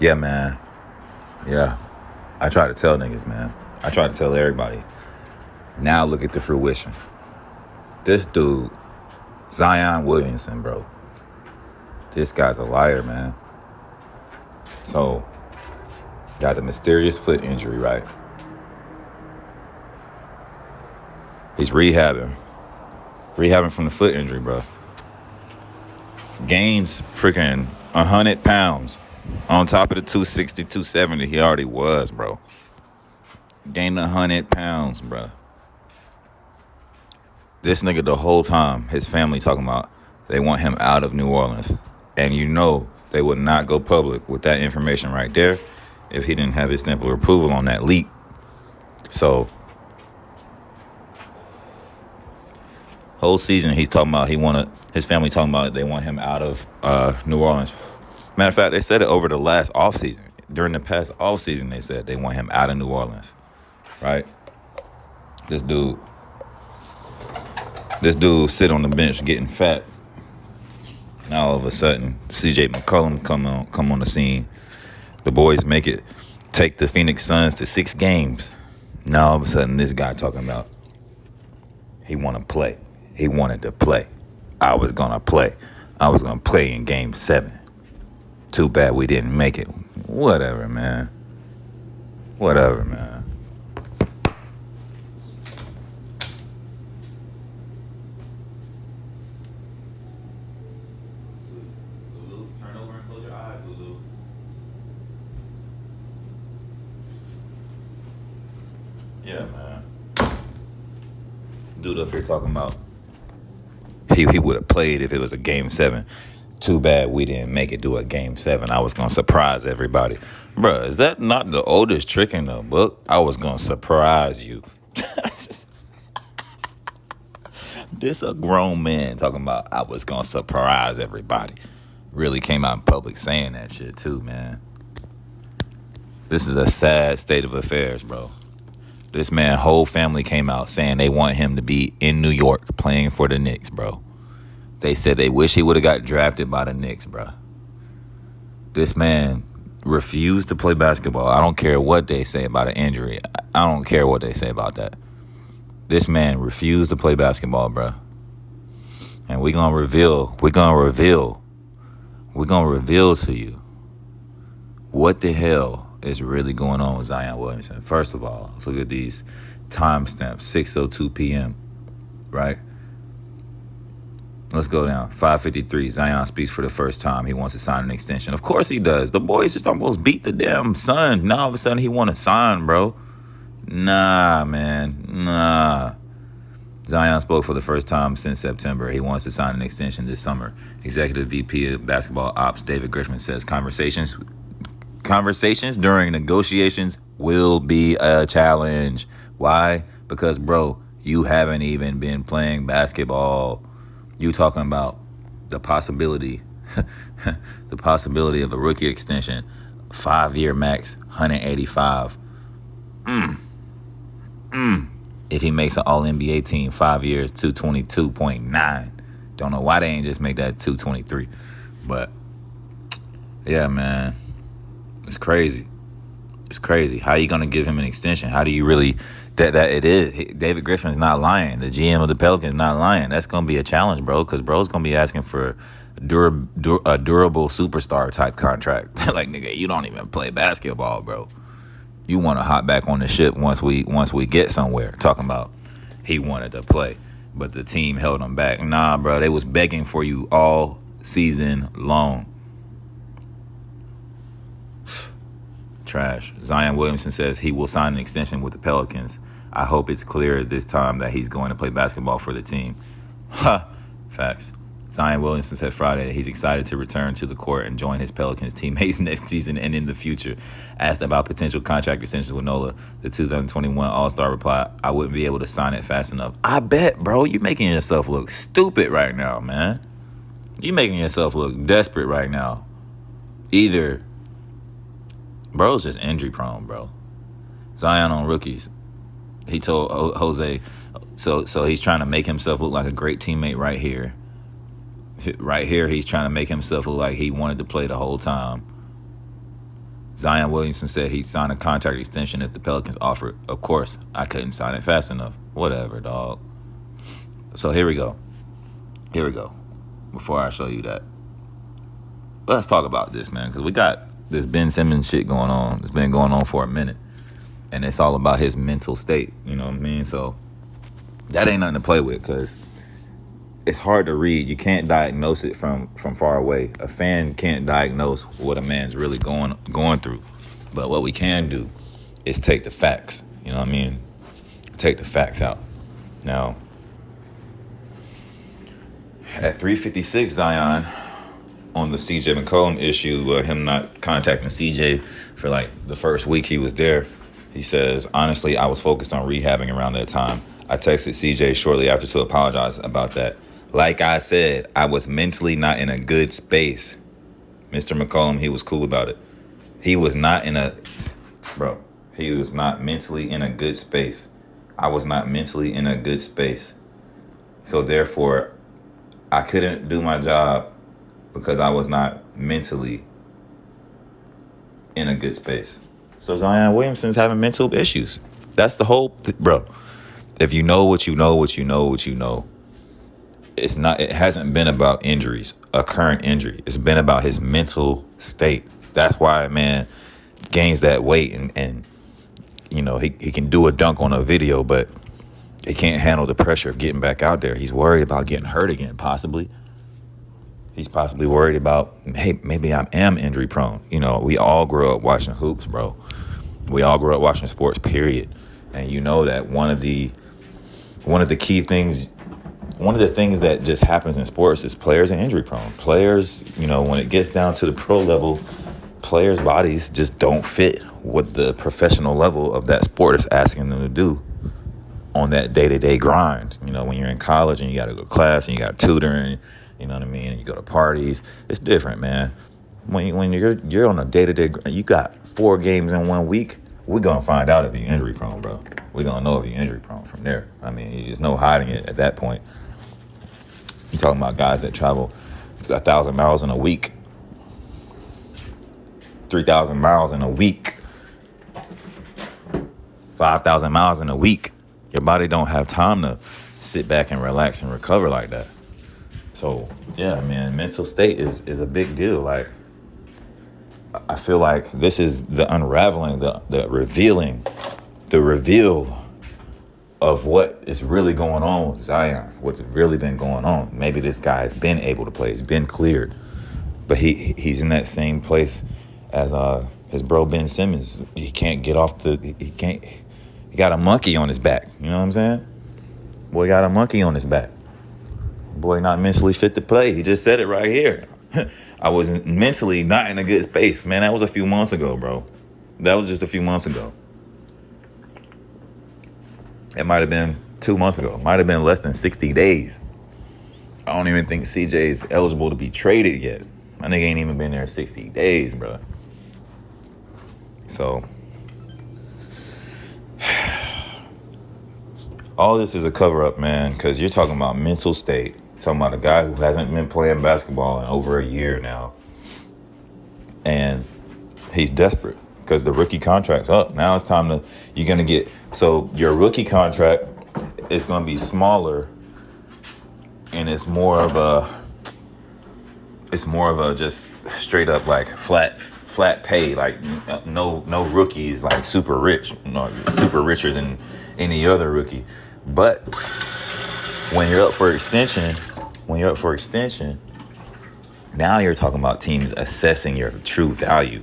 Yeah, man. Yeah. I try to tell niggas, man. I try to tell everybody. Now look at the fruition. This dude, Zion Williamson, bro. This guy's a liar, man. So, got a mysterious foot injury, right? He's rehabbing. Rehabbing from the foot injury, bro. Gains freaking 100 pounds on top of the 260, 270 he already was, bro. Gained 100 pounds, bro. This nigga the whole time, his family talking about they want him out of New Orleans. And you know they would not go public with that information right there if he didn't have his stamp of approval on that leak. So, whole season he's talking about his family talking about they want him out of New Orleans. Matter of fact, they said it over the last offseason. During the past offseason, they said they want him out of New Orleans. Right? This dude sit on the bench getting fat. Now all of a sudden, CJ McCollum come on the scene. The boys take the Phoenix Suns to 6 games. Now all of a sudden, this guy talking about he want to play. He wanted to play. I was gonna play. I was gonna play in Game 7. Too bad we didn't make it. Whatever, man. Whatever, man. Turn over and close your eyes, Lulu. Yeah, man. Dude up here talking about he would have played if it was a Game 7. Too bad we didn't make it to a Game 7. I was going to surprise everybody. Bruh, is that not the oldest trick in the book? I was going to surprise you. This a grown man talking about I was going to surprise everybody. Really came out in public saying that shit too, man. This is a sad state of affairs, bro. This man, whole family came out saying they want him to be in New York playing for the Knicks, bro. They said they wish he would have got drafted by the Knicks, bro. This man refused to play basketball. I don't care what they say about an injury. I don't care what they say about that. This man refused to play basketball, bro. And we're going to reveal to you what the hell is really going on with Zion Williamson. First of all, let's look at these timestamps. 6:02 p.m., right? Let's go down. 5:53, Zion speaks for the first time. He wants to sign an extension. Of course he does. The boys just almost beat the damn Suns. Now all of a sudden he want to sign, bro. Nah, man. Nah. Zion spoke for the first time since September. He wants to sign an extension this summer. Executive VP of Basketball Ops David Griffin says conversations during negotiations will be a challenge. Why? Because, bro, you haven't even been playing basketball. You talking about the possibility of a rookie extension, 5-year max, 185. If he makes an All-NBA team, 5 years, 222.9. Don't know why they ain't just make that 223. But, yeah, man. It's crazy. It's crazy. How you going to give him an extension? How do you really... That it is. David Griffin's not lying. The GM of the Pelicans not lying. That's going to be a challenge, bro, because bro's going to be asking for a durable superstar type contract. Like, nigga, you don't even play basketball, bro. You want to hop back on the ship once we get somewhere. Talking about he wanted to play, but the team held him back. Nah, bro, they was begging for you all season long. Trash. Zion Williamson says he will sign an extension with the Pelicans. I hope it's clear this time that he's going to play basketball for the team. Ha! Facts. Zion Williamson said Friday he's excited to return to the court and join his Pelicans teammates next season and in the future. Asked about potential contract extensions with Nola, the 2021 All-Star replied, I wouldn't be able to sign it fast enough. I bet, bro. You making yourself look stupid right now, man. You making yourself look desperate right now. Either bro's just injury prone, bro. Zion on rookies. He told Jose, so he's trying to make himself look like a great teammate right here. Right here, he's trying to make himself look like he wanted to play the whole time. Zion Williamson said he'd sign a contract extension if the Pelicans offered. Of course, I couldn't sign it fast enough. Whatever, dog. So here we go. Before I show you that, let's talk about this, man, because we got this Ben Simmons shit going on. It's been going on for a minute, and it's all about his mental state. You know what I mean? So that ain't nothing to play with, because it's hard to read. You can't diagnose it from far away. A fan can't diagnose what a man's really going through. But what we can do is take the facts. You know what I mean? Take the facts out. Now, at 3:56, Zion, on the CJ McCollum issue, him not contacting CJ for like the first week he was there, he says, honestly, I was focused on rehabbing around that time. I texted CJ shortly after to apologize about that. Like I said, I was mentally not in a good space. Mr. McCollum, he was cool about it. He was not mentally in a good space. I was not mentally in a good space. So therefore, I couldn't do my job because I was not mentally in a good space. So Zion Williamson's having mental issues. That's the whole, bro. If you know what you know, it hasn't been about injuries, a current injury. It's been about his mental state. That's why a man gains that weight and you know, he can do a dunk on a video, but he can't handle the pressure of getting back out there. He's worried about getting hurt again, possibly. He's possibly worried about, hey, maybe I am injury prone. You know, we all grew up watching hoops, bro. We all grew up watching sports, period. And you know that one of the key things, one of the things that just happens in sports is players are injury prone. Players, you know, when it gets down to the pro level, players' bodies just don't fit what the professional level of that sport is asking them to do on that day-to-day grind. You know, when you're in college and you got to go to class and you got tutoring, you know what I mean, and you go to parties, it's different, man. When you're on a day-to-day, you got 4 games in 1 week, we're going to find out if you're injury prone, bro. We're going to know if you're injury prone from there. I mean, there's no hiding it at that point. You're talking about guys that travel 1,000 miles in a week, 3,000 miles in a week, 5,000 miles in a week. Your body don't have time to sit back and relax and recover like that. So, yeah, man, mental state is a big deal. Like, I feel like this is the unraveling, the reveal of what is really going on with Zion, what's really been going on. Maybe this guy has been able to play, he's been cleared, but he's in that same place as his bro Ben Simmons. He can't get off he got a monkey on his back. You know what I'm saying? Boy got a monkey on his back. Boy not mentally fit to play. He just said it right here. I was mentally not in a good space. Man, that was a few months ago, bro. That was just a few months ago. It might have been 2 months ago. It might have been less than 60 days. I don't even think CJ is eligible to be traded yet. My nigga ain't even been there 60 days, bro. So, all this is a cover-up, man, because you're talking about mental state. Talking about a guy who hasn't been playing basketball in over a year now. And he's desperate because the rookie contract's up. Now it's time to, you're going to get, so your rookie contract is going to be smaller, and it's more of a just straight up like flat pay. Like no rookie is like super rich, super richer than any other rookie. But when you're up for extension, now you're talking about teams assessing your true value,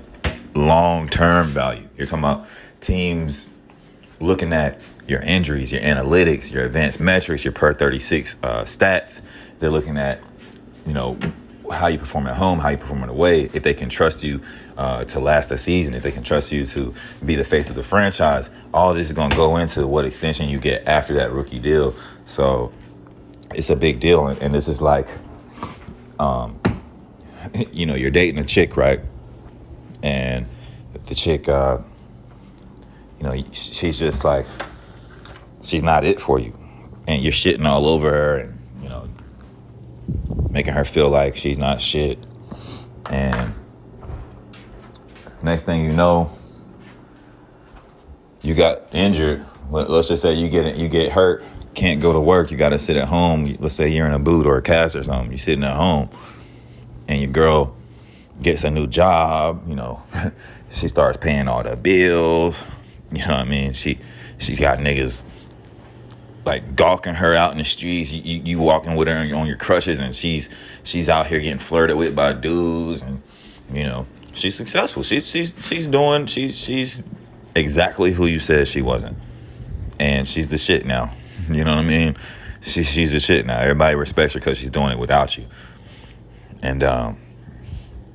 long-term value. You're talking about teams looking at your injuries, your analytics, your advanced metrics, your per 36 stats. They're looking at, you know, how you perform at home, how you perform away, if they can trust you to last a season, if they can trust you to be the face of the franchise. All this is going to go into what extension you get after that rookie deal. So it's a big deal. And this is like, you know, you're dating a chick, right? And the chick, you know, she's just like, she's not it for you. And you're shitting all over her and, you know, making her feel like she's not shit. And Next thing you know, you got injured. Let's just say you get hurt, can't go to work. You got to sit at home. Let's say you're in a boot or a cast or something. You're sitting at home, and your girl gets a new job. She starts paying all the bills. You know what I mean? She's got niggas like gawking her out in the streets. You walking with her on your crutches, and she's out here getting flirted with by dudes, and she's successful. She's exactly who you said she wasn't, and she's the shit now. You know what I mean? She's the shit now. Everybody respects her because she's doing it without you. And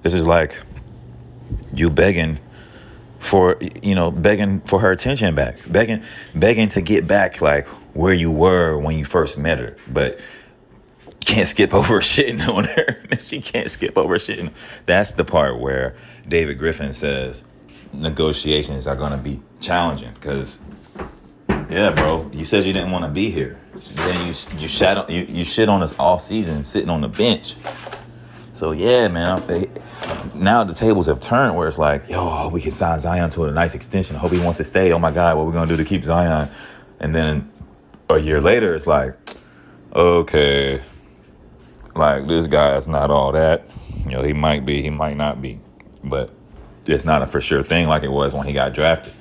this is like you begging for her attention back, begging to get back like where you were when you first met her, but you can't skip over shitting on her. She can't skip over shitting. That's the part where David Griffin says negotiations are going to be challenging, because yeah, bro, you said you didn't want to be here. Then you shit on us all season sitting on the bench. So yeah, man, now the tables have turned where it's like, yo, we can sign Zion to a nice extension. I hope he wants to stay. Oh my God, what are we gonna do to keep Zion? And then a year later, it's like, okay, like this guy is not all that. He might be, he might not be, but it's not a for sure thing like it was when he got drafted.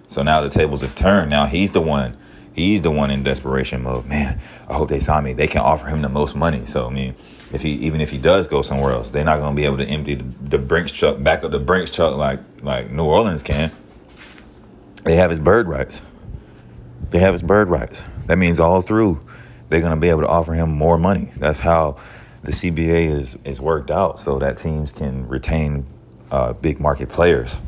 So now the tables have turned. Now he's the one in desperation mode. Man, I hope they sign me. They can offer him the most money. So I mean, even if he does go somewhere else, they're not gonna be able to empty the Brinks truck, back up the Brinks truck like New Orleans can. They have his bird rights. That means all through they're gonna be able to offer him more money. That's how the CBA is worked out, so that teams can retain big market players.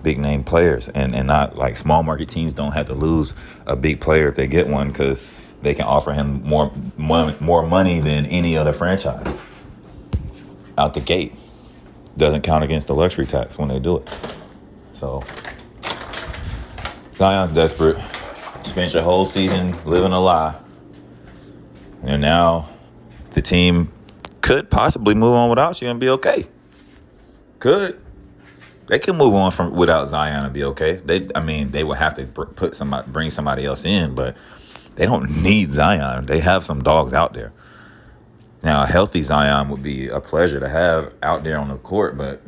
Big name players, and not like small market teams don't have to lose a big player if they get one, because they can offer him more money than any other franchise out the gate. Doesn't count against the luxury tax when they do it. So Zion's desperate. Spent your whole season living a lie, and now the team could possibly move on without you and be okay. They can move on without Zion and be okay. They would have to bring somebody else in, but they don't need Zion. They have some dogs out there. Now, a healthy Zion would be a pleasure to have out there on the court, but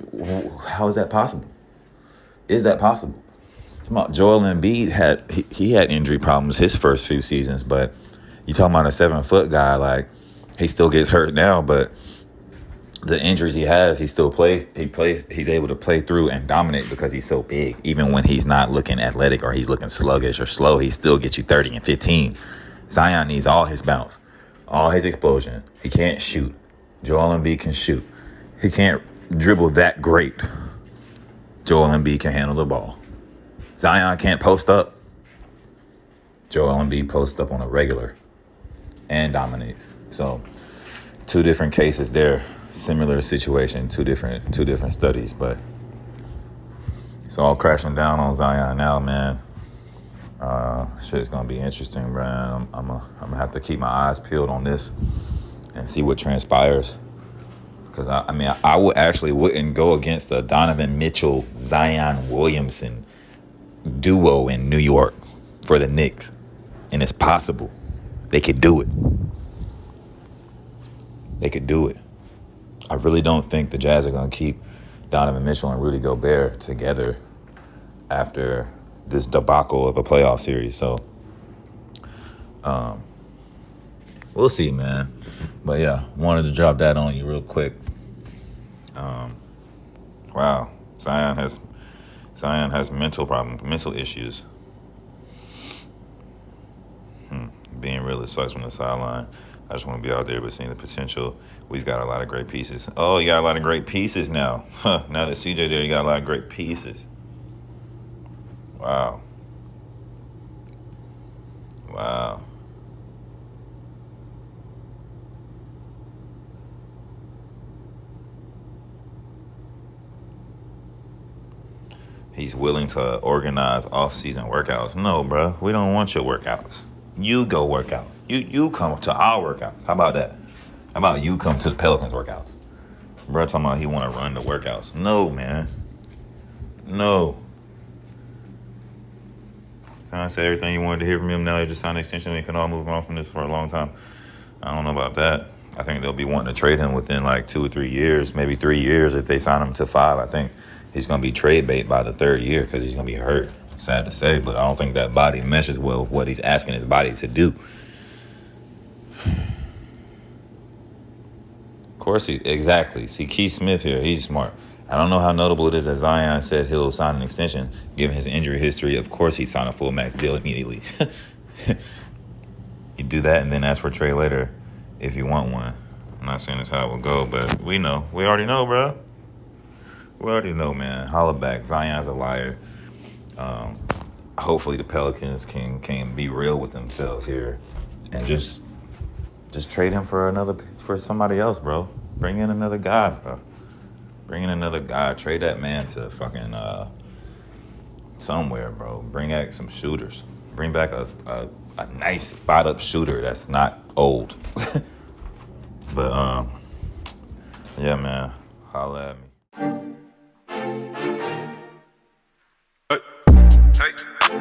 how is that possible? Is that possible? Joel Embiid had injury problems his first few seasons, but you talking about a 7-foot guy, like he still gets hurt now, but the injuries he has, he still plays. He's able to play through and dominate because he's so big. Even when he's not looking athletic or he's looking sluggish or slow, he still gets you 30 and 15. Zion needs all his bounce, all his explosion. He can't shoot. Joel Embiid can shoot. He can't dribble that great. Joel Embiid can handle the ball. Zion can't post up. Joel Embiid posts up on a regular and dominates. So, two different cases there. Similar situation, two different studies, but it's all crashing down on Zion now, man. Shit's gonna be interesting, man. I'm gonna have to keep my eyes peeled on this and see what transpires. Because I wouldn't go against the Donovan Mitchell, Zion Williamson duo in New York for the Knicks, and it's possible they could do it. I really don't think the Jazz are going to keep Donovan Mitchell and Rudy Gobert together after this debacle of a playoff series. So, we'll see, man. But yeah, wanted to drop that on you real quick. Wow, Zion has mental issues. Being real, it sucks from the sideline. I just want to be out there, but seeing the potential. We've got a lot of great pieces. Oh, you got a lot of great pieces now. Now that CJ there, you got a lot of great pieces. Wow. He's willing to organize off-season workouts. No, bro, we don't want your workouts. You go work out. You come to our workouts. How about that? How about you come to the Pelicans workouts? Bro talking about he want to run the workouts. No, man. No. Zion said everything you wanted to hear from him. Now he just signed an extension. We can all move on from this for a long time. I don't know about that. I think they'll be wanting to trade him within like 2 or 3 years, maybe 3 years if they sign him to 5. I think he's going to be trade bait by the 3rd year because he's going to be hurt. Sad to say, but I don't think that body meshes well with what he's asking his body to do. Of course, exactly. See, Keith Smith here, he's smart. I don't know how notable it is that Zion said he'll sign an extension. Given his injury history, of course he'd sign a full max deal immediately. You do that and then ask for a trade later if you want one. I'm not saying that's how it will go, but we know. We already know, bro. We already know, man. Holla back. Zion's a liar. Hopefully the Pelicans can be real with themselves here and just trade him for somebody else, bro. Bring in another guy, bro. Bring in another guy. Trade that man to fucking somewhere, bro. Bring back some shooters. Bring back a nice spot up shooter that's not old. But yeah, man. Holla at me.